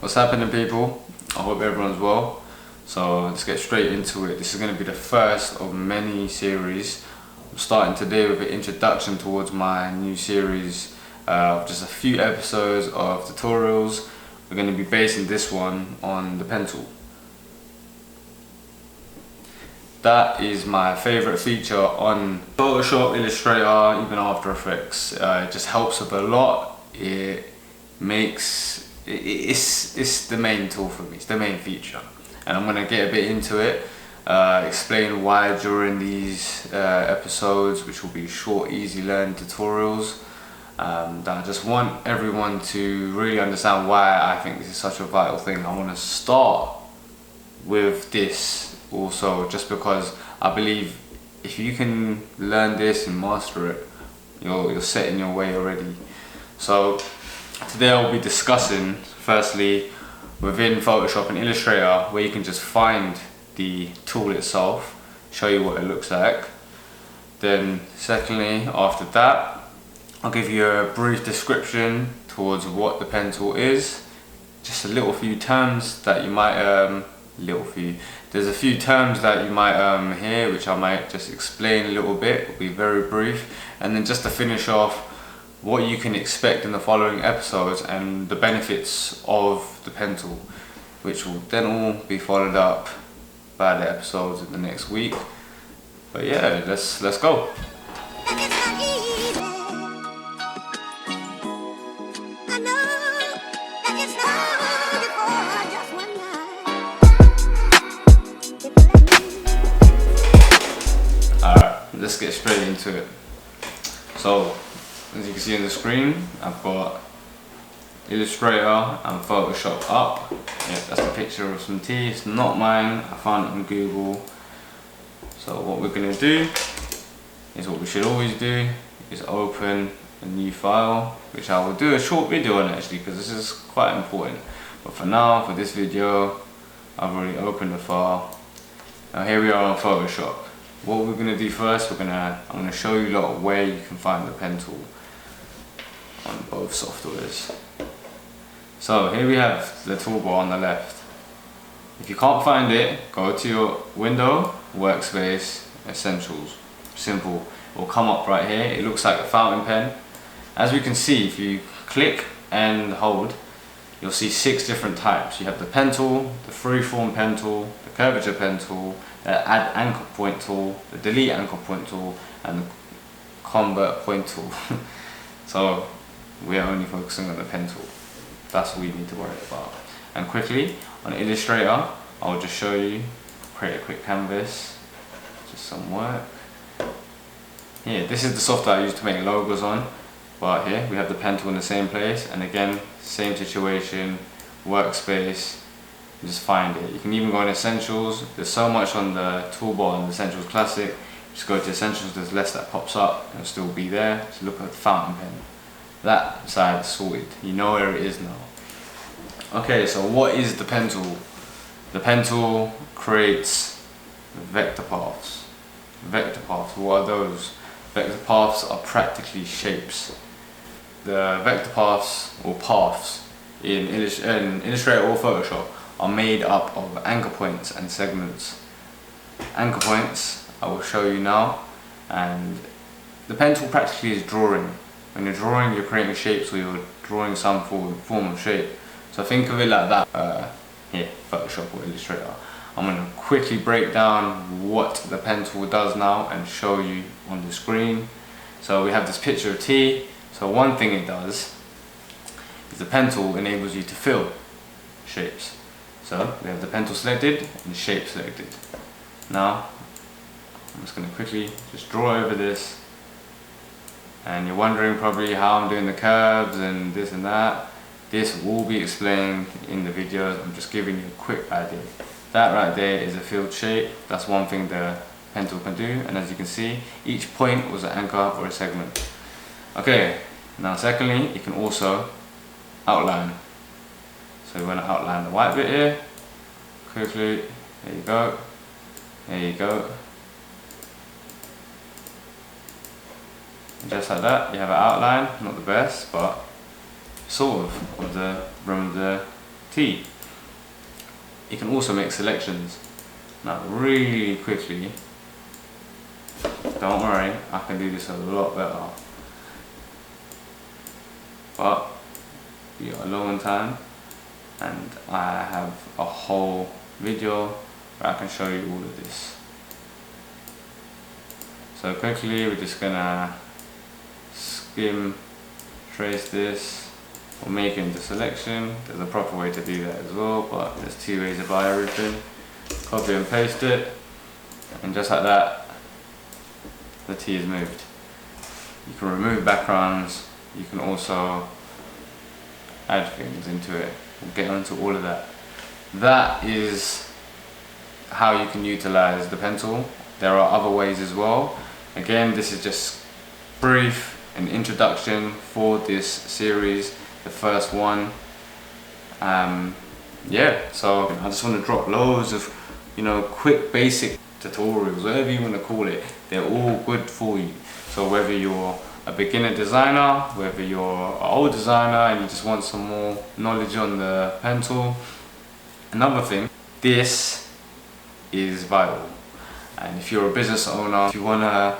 What's happening, people? I hope everyone's well. So let's get straight into it. This is going to be the first of many series. I'm starting today with an introduction towards my new series of just a few episodes of tutorials. We're going to be basing this one on the pen tool. That is my favorite feature on Photoshop, Illustrator, even After Effects. It just helps with a lot. It's the main tool for me. It's the main feature, and I'm gonna get a bit into it. Explain why during these episodes, which will be short, easy learn tutorials. That I just want everyone to really understand why I think this is such a vital thing. I want to start with this also, just because I believe if you can learn this and master it, you're set in your way already. So today I'll be discussing, firstly, within Photoshop and Illustrator, where you can just find the tool itself, show you what it looks like. Then secondly, after that, I'll give you a brief description towards what the pen tool is. Just a little few terms that you might, there's a few terms that you might hear, which I might just explain a little bit. It'll be very brief. And then just to finish off, what you can expect in the following episodes and the benefits of the pen tool, which will then all be followed up by the episodes in the next week. But yeah, let's go. Alright, let's get straight into it. So as you can see on the screen, I've got Illustrator and Photoshop up. Yeah, that's a picture of some tea. It's not mine. I found it on Google. So what we're going to do is what we should always do, is open a new file, which I will do a short video on actually, because this is quite important. But for now, for this video, I've already opened the file. Now here we are on Photoshop. What we're going to do first, I'm going to show you a lot where you can find the pen tool on both softwares. So here we have the toolbar on the left. If you can't find it, go to your window, workspace, essentials. Simple. It will come up right here. It looks like a fountain pen. As we can see, if you click and hold, you'll see 6 different types. You have the pen tool, the freeform pen tool, the curvature pen tool, the add anchor point tool, the delete anchor point tool, and the convert point tool. So we are only focusing on the pen tool. That's all you need to worry about. And quickly, on Illustrator, I'll just show you, create a quick canvas, just some work. Here, this is the software I use to make logos on, but here we have the pen tool in the same place, and again, same situation, workspace, just find it. You can even go in Essentials. There's so much on the toolbar on the Essentials Classic. Just go to Essentials, there's less that pops up, it'll still be there. So look at the fountain pen. That side sorted, you know where it is now. Okay, so what is the pen tool? The pen tool creates vector paths. Vector paths, what are those? Vector paths are practically shapes. The vector paths, or paths, in Illustrator or Photoshop are made up of anchor points and segments. Anchor points, I will show you now, and the pen tool practically is drawing. When you're drawing, you're creating shapes, or you're drawing some form of shape. So think of it like that. Here, Photoshop or Illustrator. I'm going to quickly break down what the pen tool does now and show you on the screen. So we have this picture of tea. So one thing it does is the pen tool enables you to fill shapes. So we have the pen tool selected and the shape selected. Now I'm just going to quickly just draw over this. And you're wondering probably how I'm doing the curves and this and that. This will be explained in the videos. I'm just giving you a quick idea. That right there is a filled shape. That's one thing the pen tool can do. And as you can see, each point was an anchor or a segment. Okay, now secondly, you can also outline. So we want to outline the white bit here. Quickly, there you go. There you go. Just like that, you have an outline, not the best, but sort of the rim of the tea. You can also make selections. Now really quickly, don't worry, I can do this a lot better, but we are low on time and I have a whole video where I can show you all of this. So quickly we're just gonna skim trace this or make it into selection. There's a proper way to do that as well, but there's two ways to buy everything. Copy and paste it, and just like that the tea is moved. You can remove backgrounds, you can also add things into it. We'll get onto all of that. That is how you can utilize the pencil. There are other ways as well. Again, this is just brief, an introduction for this series, the first one. Yeah, so I just want to drop loads of, you know, quick basic tutorials, whatever you want to call it. They're all good for you. So whether you're a beginner designer, whether you're an old designer and you just want some more knowledge on the pencil. Another thing, this is vital. And if you're a business owner, if you want to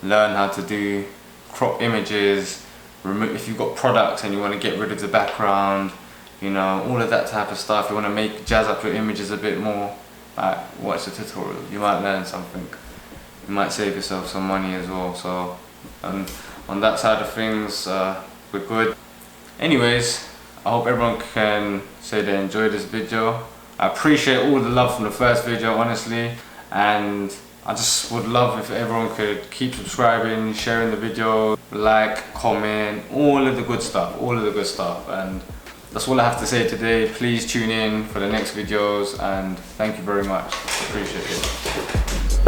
learn how to do crop images, if you've got products and you want to get rid of the background, you know, all of that type of stuff, you want to jazz up your images a bit more, like, watch the tutorial. You might learn something. You might save yourself some money as well. So on that side of things, we're good. Anyways, I hope everyone can say they enjoyed this video. I appreciate all the love from the first video, honestly, and I just would love if everyone could keep subscribing, sharing the video, like, comment, all of the good stuff, and that's all I have to say today. Please tune in for the next videos, and thank you very much. Appreciate it.